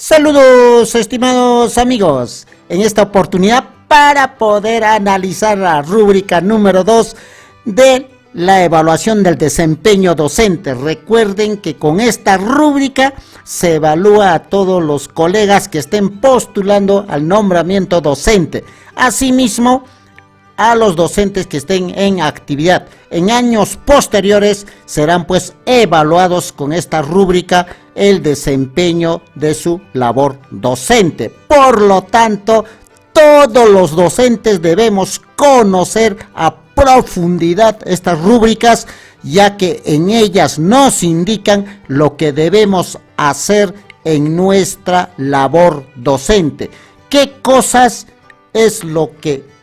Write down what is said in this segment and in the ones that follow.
Saludos, estimados amigos. En esta oportunidad, para poder analizar la rúbrica número 2 de la evaluación del desempeño docente. Recuerden que con esta rúbrica se evalúa a todos los colegas que estén postulando al nombramiento docente. Asimismo, a los docentes que estén en actividad. En años posteriores serán pues evaluados con esta rúbrica el desempeño de su labor docente. Por lo tanto, todos los docentes debemos conocer a profundidad estas rúbricas, ya que en ellas nos indican lo que debemos hacer en nuestra labor docente. ¿Qué cosas es lo que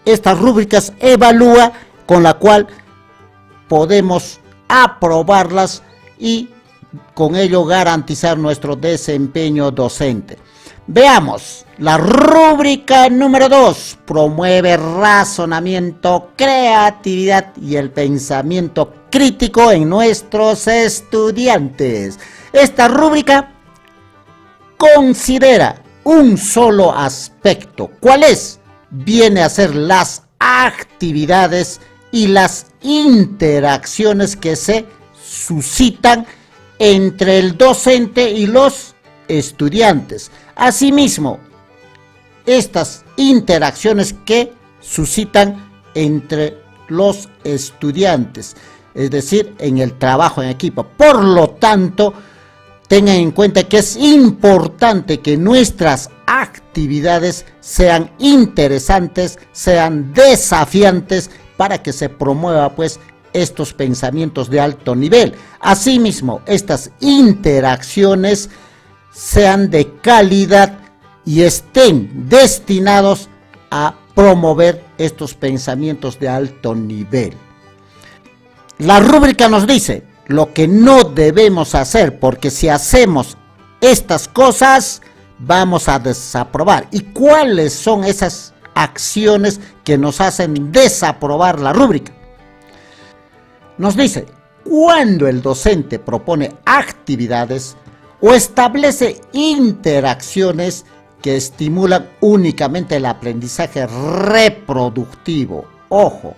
estas rúbricas evalúa, con la cual podemos aprobarlas y con ello garantizar nuestro desempeño docente? Veamos, la rúbrica número 2 promueve razonamiento, creatividad y el pensamiento crítico en nuestros estudiantes. Esta rúbrica considera un solo aspecto. ¿Cuál es? Viene a ser las actividades y las interacciones que se suscitan entre el docente y los estudiantes. Asimismo, estas interacciones que suscitan entre los estudiantes, es decir, en el trabajo en equipo. Por lo tanto, tengan en cuenta que es importante que nuestras actividades sean interesantes, sean desafiantes, para que se promueva pues estos pensamientos de alto nivel. Asimismo, estas interacciones sean de calidad y estén destinados a promover estos pensamientos de alto nivel. La rúbrica nos dice lo que no debemos hacer, porque si hacemos estas cosas vamos a desaprobar. ¿Y cuáles son esas acciones que nos hacen desaprobar la rúbrica? Nos dice, cuando el docente propone actividades o establece interacciones que estimulan únicamente el aprendizaje reproductivo. Ojo,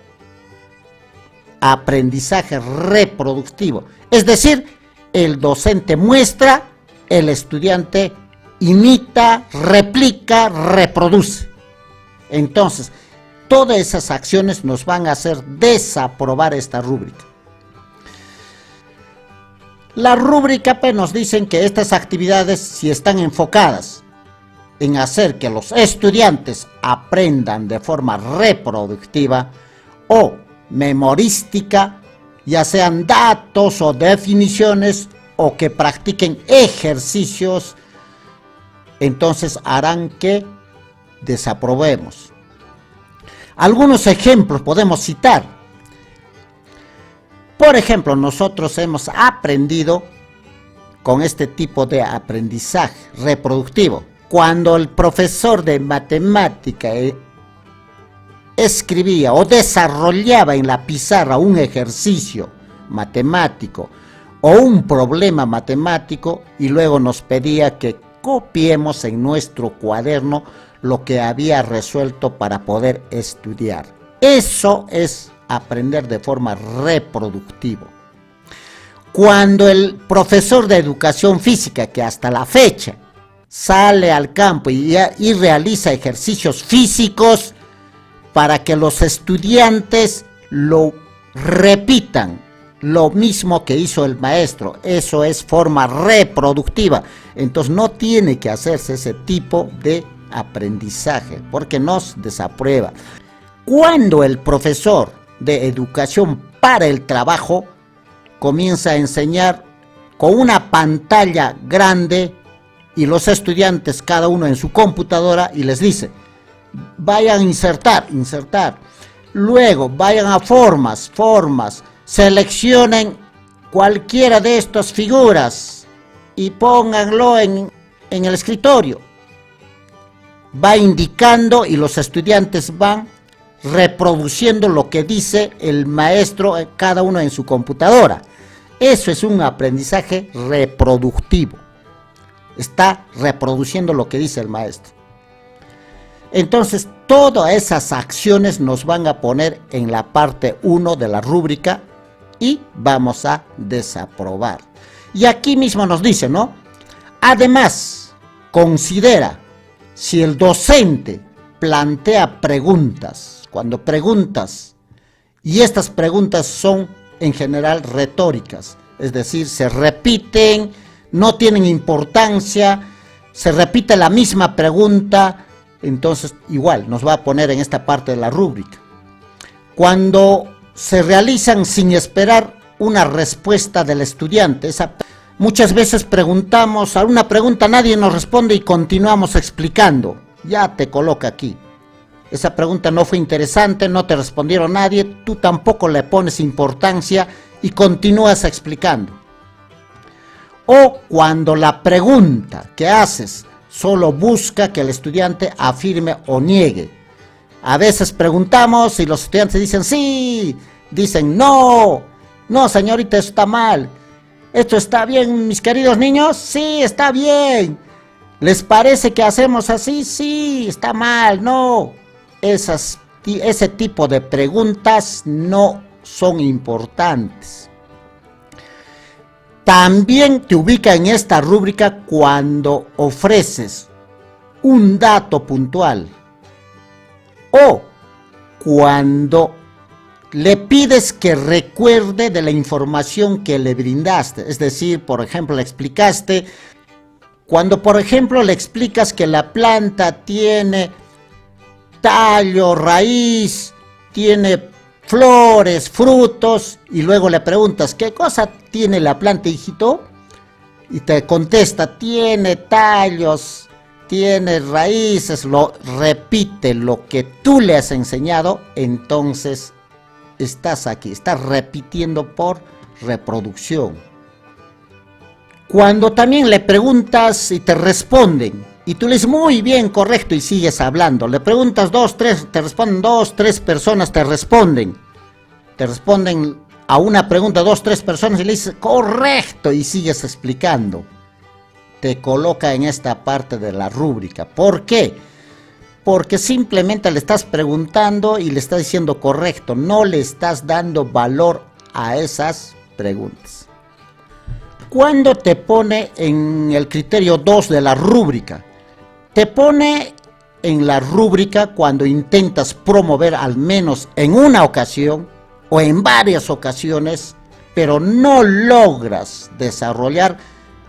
aprendizaje reproductivo. Es decir, el docente muestra, el estudiante imita, replica, reproduce. Entonces, todas esas acciones nos van a hacer desaprobar esta rúbrica. La rúbrica pues, nos dicen que estas actividades, si están enfocadas en hacer que los estudiantes aprendan de forma reproductiva o memorística, ya sean datos o definiciones, o que practiquen ejercicios, entonces harán que desaprobemos. Algunos ejemplos podemos citar. Por ejemplo, nosotros hemos aprendido con este tipo de aprendizaje reproductivo. Cuando el profesor de matemática escribía o desarrollaba en la pizarra un ejercicio matemático o un problema matemático y luego nos pedía que copiemos en nuestro cuaderno lo que había resuelto para poder estudiar. Eso es aprender de forma reproductiva. Cuando el profesor de educación física, que hasta la fecha sale al campo y realiza ejercicios físicos para que los estudiantes lo repitan, lo mismo que hizo el maestro, eso es forma reproductiva. Entonces no tiene que hacerse ese tipo de aprendizaje porque nos desaprueba. Cuando el profesor de educación para el trabajo comienza a enseñar con una pantalla grande y los estudiantes cada uno en su computadora y les dice, vayan a insertar, luego vayan a formas, seleccionen cualquiera de estas figuras y pónganlo en el escritorio. Va indicando y los estudiantes van reproduciendo lo que dice el maestro, cada uno en su computadora. Eso es un aprendizaje reproductivo. está reproduciendo lo que dice el maestro. Entonces, todas esas acciones nos van a poner en la parte 1 de la rúbrica y vamos a desaprobar. Y aquí mismo nos dice, ¿no? Además, considera si el docente plantea preguntas, cuando preguntas, y estas preguntas son en general retóricas, es decir, se repiten, no tienen importancia, se repite la misma pregunta, entonces igual nos va a poner en esta parte de la rúbrica. Cuando se realizan sin esperar una respuesta del estudiante, muchas veces preguntamos a una pregunta, nadie nos responde y continuamos explicando, ya te coloca aquí. Esa pregunta no fue interesante, no te respondieron nadie, tú tampoco le pones importancia y continúas explicando. O cuando la pregunta que haces solo busca que el estudiante afirme o niegue. A veces preguntamos y los estudiantes dicen sí, dicen no, no señorita, eso está mal. ¿Esto está bien, mis queridos niños? Sí, está bien. ¿Les parece que hacemos así? Sí, está mal, no. Ese tipo de preguntas no son importantes. También te ubica en esta rúbrica cuando ofreces un dato puntual o cuando le pides que recuerde de la información que le brindaste. Es decir, por ejemplo, le explicaste, cuando por ejemplo le explicas que la planta tiene tallo, raíz, tiene flores, frutos, y luego le preguntas, ¿qué cosa tiene la planta, hijito? Y te contesta, tiene tallos, tiene raíces, repite lo que tú le has enseñado, entonces estás aquí, estás repitiendo por reproducción. Cuando también le preguntas y te responden, y tú le dices, muy bien, correcto, y sigues hablando. Le preguntas 2, 3, te responden 2, 3 personas, te responden a una pregunta 2, 3 personas y le dices, correcto, y sigues explicando. Te coloca en esta parte de la rúbrica. ¿Por qué? Porque simplemente le estás preguntando y le estás diciendo correcto, no le estás dando valor a esas preguntas. ¿Cuándo te pone en el criterio 2 de la rúbrica? Te pone en la rúbrica cuando intentas promover al menos en una ocasión o en varias ocasiones, pero no logras desarrollar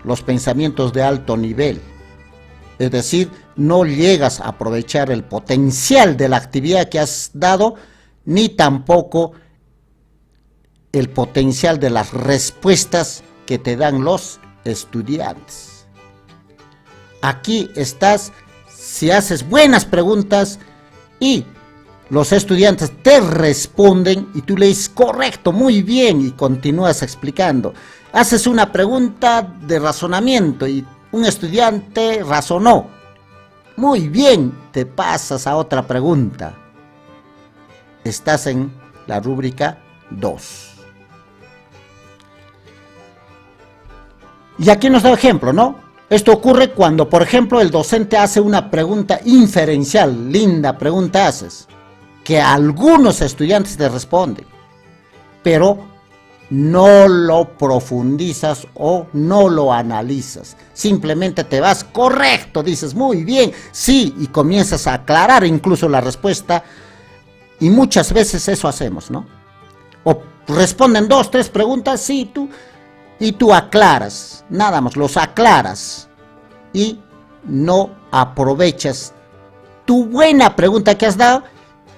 los pensamientos de alto nivel. Es decir, no llegas a aprovechar el potencial de la actividad que has dado, ni tampoco el potencial de las respuestas que te dan los estudiantes. Aquí estás, si haces buenas preguntas y los estudiantes te responden y tú le dices correcto, muy bien, y continúas explicando. Haces una pregunta de razonamiento y un estudiante razonó. Muy bien, te pasas a otra pregunta. Estás en la rúbrica 2. Y aquí nos da ejemplo, ¿no? Esto ocurre cuando, por ejemplo, el docente hace una pregunta inferencial, linda pregunta haces, que algunos estudiantes te responden, pero no lo profundizas o no lo analizas. Simplemente te vas, correcto, dices, muy bien, sí, y comienzas a aclarar incluso la respuesta, y muchas veces eso hacemos, ¿no? O responden 2, 3 preguntas, sí, y tú aclaras, nada más, los aclaras y no aprovechas tu buena pregunta que has dado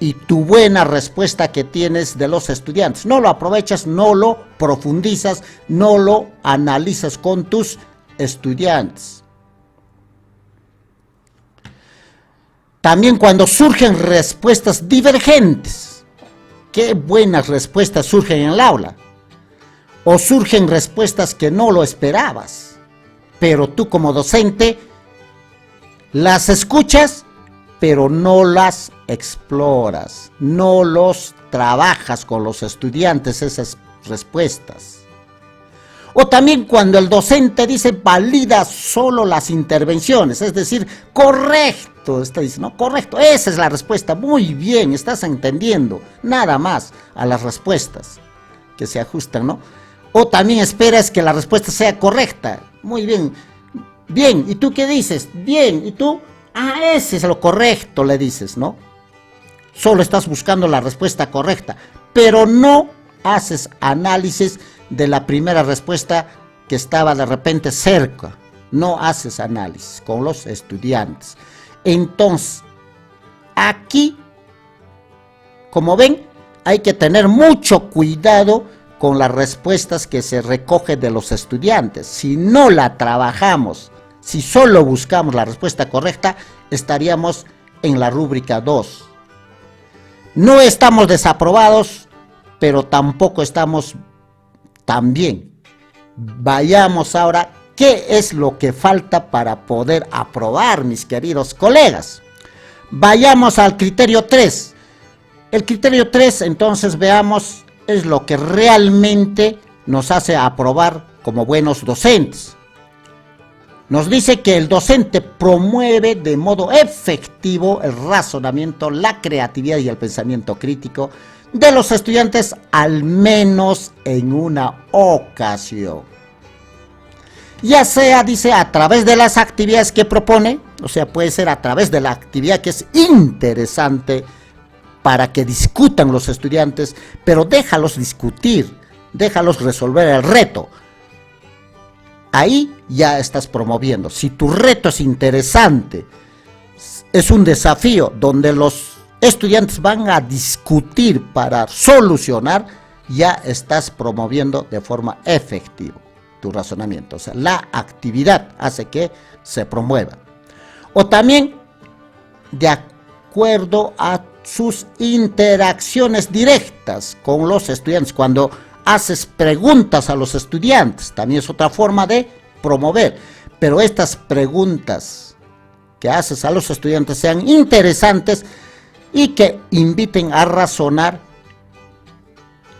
y tu buena respuesta que tienes de los estudiantes. No lo aprovechas, no lo profundizas, no lo analizas con tus estudiantes. También cuando surgen respuestas divergentes, qué buenas respuestas surgen en el aula. O surgen respuestas que no lo esperabas, pero tú como docente las escuchas, pero no las exploras, no los trabajas con los estudiantes esas respuestas. O también cuando el docente dice valida solo las intervenciones, es decir, correcto, está diciendo, ¿no? Correcto, esa es la respuesta, muy bien, estás entendiendo, nada más a las respuestas que se ajustan, ¿no? O también esperas que la respuesta sea correcta, muy bien, bien, ¿y tú qué dices? Bien, ¿y tú? Ah, ese es lo correcto, le dices, ¿no? Solo estás buscando la respuesta correcta, pero no haces análisis de la primera respuesta que estaba de repente cerca. No haces análisis con los estudiantes. Entonces, aquí, como ven, hay que tener mucho cuidado con las respuestas que se recogen de los estudiantes. Si no la trabajamos, si solo buscamos la respuesta correcta, estaríamos en la rúbrica 2. No estamos desaprobados, pero tampoco estamos tan bien. Vayamos ahora, ¿qué es lo que falta para poder aprobar, mis queridos colegas? Vayamos al criterio 3. El criterio 3, entonces, veamos, es lo que realmente nos hace aprobar como buenos docentes. Nos dice que el docente promueve de modo efectivo el razonamiento, la creatividad y el pensamiento crítico de los estudiantes al menos en una ocasión. Ya sea, dice, a través de las actividades que propone, o sea, puede ser a través de la actividad que es interesante para que discutan los estudiantes, pero déjalos discutir, déjalos resolver el reto. Ahí ya estás promoviendo. Si tu reto es interesante, es un desafío donde los estudiantes van a discutir para solucionar, ya estás promoviendo de forma efectiva tu razonamiento. O sea, la actividad hace que se promueva. O también, de acuerdo a sus interacciones directas con los estudiantes, cuando haces preguntas a los estudiantes, también es otra forma de promover, pero estas preguntas que haces a los estudiantes sean interesantes y que inviten a razonar,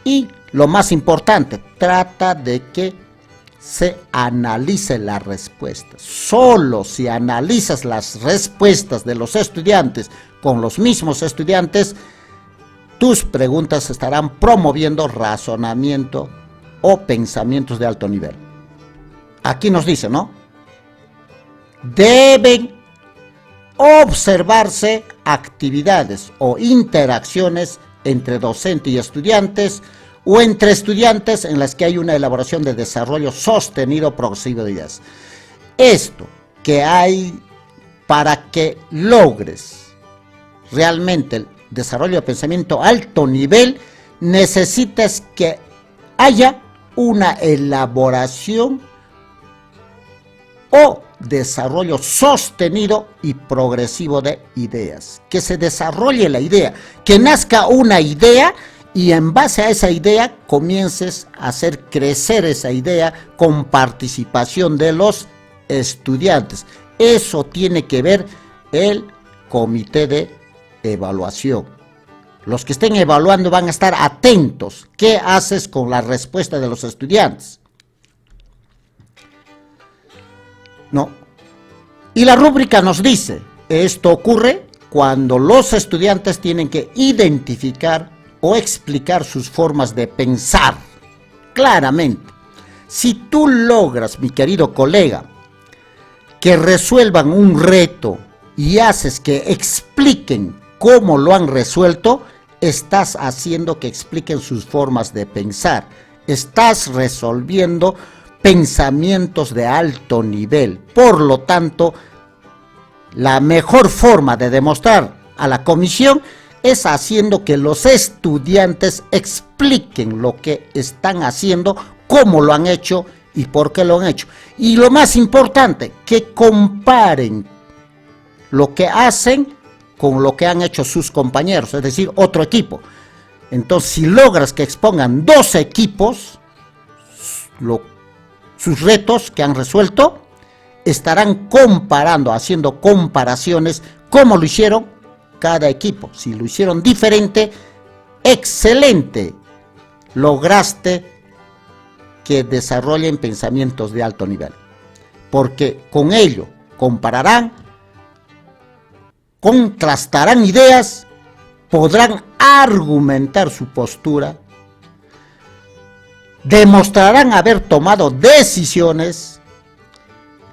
y lo más importante, trata de que se analice la respuesta. Solo si analizas las respuestas de los estudiantes con los mismos estudiantes, tus preguntas estarán promoviendo razonamiento o pensamientos de alto nivel. Aquí nos dice, ¿no? Deben observarse actividades o interacciones entre docente y estudiantes o entre estudiantes en las que hay una elaboración de desarrollo sostenido progresivo de ideas. Esto que hay para que logres realmente el desarrollo de pensamiento alto nivel, necesitas que haya una elaboración o desarrollo sostenido y progresivo de ideas. Que se desarrolle la idea, que nazca una idea y en base a esa idea comiences a hacer crecer esa idea con participación de los estudiantes. Eso tiene que ver el comité de evaluación. Los que estén evaluando van a estar atentos. ¿Qué haces con la respuesta de los estudiantes? No. Y la rúbrica nos dice, esto ocurre cuando los estudiantes tienen que identificar o explicar sus formas de pensar claramente. Si tú logras, mi querido colega, que resuelvan un reto y haces que expliquen cómo lo han resuelto, estás haciendo que expliquen sus formas de pensar. Estás resolviendo pensamientos de alto nivel. Por lo tanto, la mejor forma de demostrar a la comisión es haciendo que los estudiantes expliquen lo que están haciendo, cómo lo han hecho y por qué lo han hecho. Y lo más importante, que comparen lo que hacen con lo que han hecho sus compañeros, es decir, otro equipo. Entonces, si logras que expongan dos equipos sus retos que han resuelto, estarán comparando, haciendo comparaciones, cómo lo hicieron cada equipo. Si lo hicieron diferente, excelente, lograste que desarrollen pensamientos de alto nivel, porque con ello compararán, contrastarán ideas, podrán argumentar su postura, demostrarán haber tomado decisiones,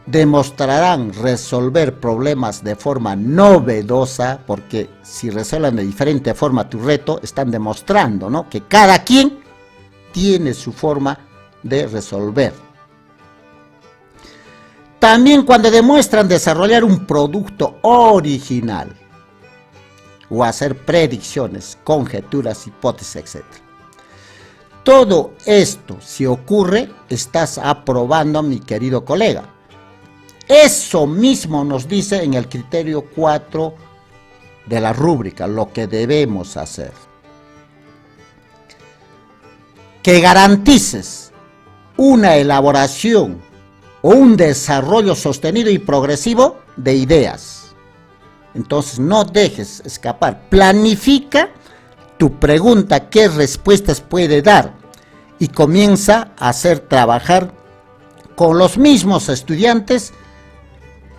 demostrarán resolver problemas de forma novedosa, porque si resuelven de diferente forma tu reto, están demostrando, ¿no?, que cada quien tiene su forma de resolver. También cuando demuestran desarrollar un producto original, o hacer predicciones, conjeturas, hipótesis, etc. Todo esto, si ocurre, estás aprobando, mi querido colega. Eso mismo nos dice en el criterio 4 de la rúbrica, lo que debemos hacer. Que garantices una elaboración o un desarrollo sostenido y progresivo de ideas. Entonces no dejes escapar, planifica tu pregunta, qué respuestas puede dar, y comienza a hacer trabajar con los mismos estudiantes,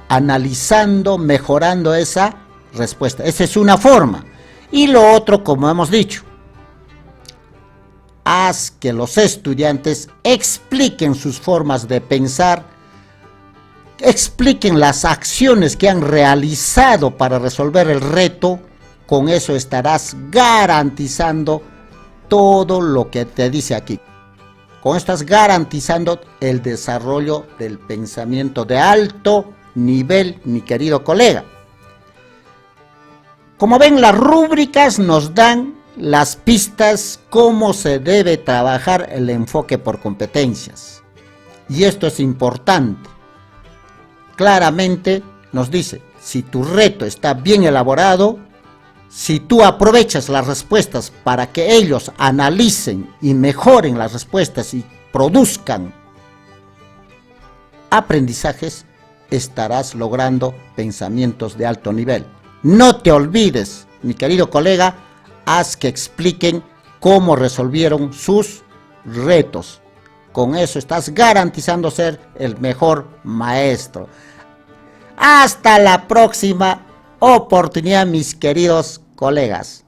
analizando, mejorando esa respuesta. Esa es una forma. Y lo otro, como hemos dicho, haz que los estudiantes expliquen sus formas de pensar, expliquen las acciones que han realizado para resolver el reto. Con eso estarás garantizando todo lo que te dice aquí. Con esto estás garantizando el desarrollo del pensamiento de alto nivel, mi querido colega. Como ven, las rúbricas nos dan las pistas cómo se debe trabajar el enfoque por competencias. Y esto es importante. Claramente nos dice, si tu reto está bien elaborado, si tú aprovechas las respuestas para que ellos analicen y mejoren las respuestas y produzcan aprendizajes, estarás logrando pensamientos de alto nivel. No te olvides, mi querido colega, haz que expliquen cómo resolvieron sus retos. Con eso estás garantizando ser el mejor maestro. Hasta la próxima oportunidad, mis queridos colegas.